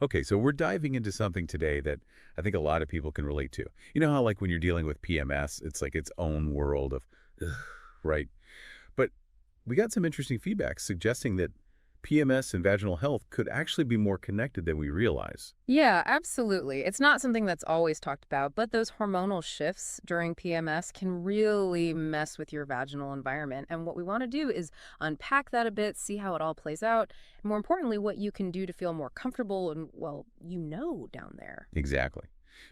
Okay, so we're diving into something today that I think a lot of people can relate to. You know how, like, when you're dealing with PMS, it's like its own world of, ugh, right? But we got some interesting feedback suggesting that PMS and vaginal health could actually be more connected than we realize. Yeah, absolutely. It's not something that's always talked about, but those hormonal shifts during PMS can really mess with your vaginal environment. And what we want to do is unpack that a bit, see how it all plays out, and more importantly, what you can do to feel more comfortable and, well, down there. Exactly.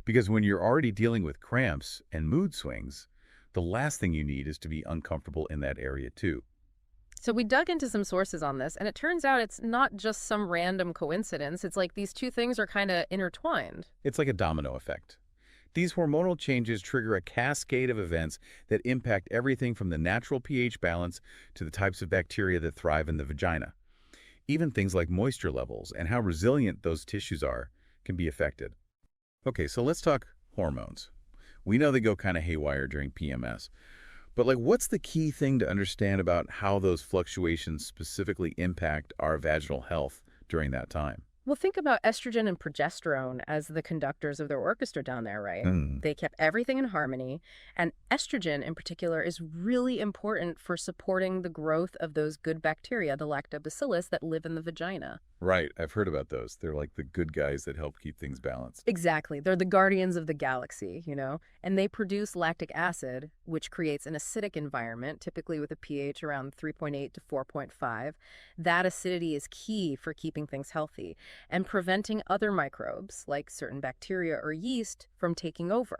Because when you're already dealing with cramps and mood swings, the last thing you need is to be uncomfortable in that area too. So we dug into some sources on this, and it turns out it's not just some random coincidence. It's like these two things are kind of intertwined. It's like a domino effect. These hormonal changes trigger a cascade of events that impact everything from the natural pH balance to the types of bacteria that thrive in the vagina. Even things like moisture levels and how resilient those tissues are can be affected. Okay, so let's talk hormones. We know they go kind of haywire during PMS, but like what's the key thing to understand about how those fluctuations specifically impact our vaginal health during that time? Well, think about estrogen and progesterone as the conductors of their orchestra down there, right? Hmm, They kept everything in harmony. And estrogen, in particular, is really important for supporting the growth of those good bacteria, the lactobacillus, that live in the vagina. right, I've heard about those. They're like the good guys that help keep things balanced. Exactly. They're the guardians of the galaxy, and they produce lactic acid, which creates an acidic environment, typically with a pH around 3.8 to 4.5. That acidity is key for keeping things healthy and preventing other microbes, like certain bacteria or yeast, from taking over.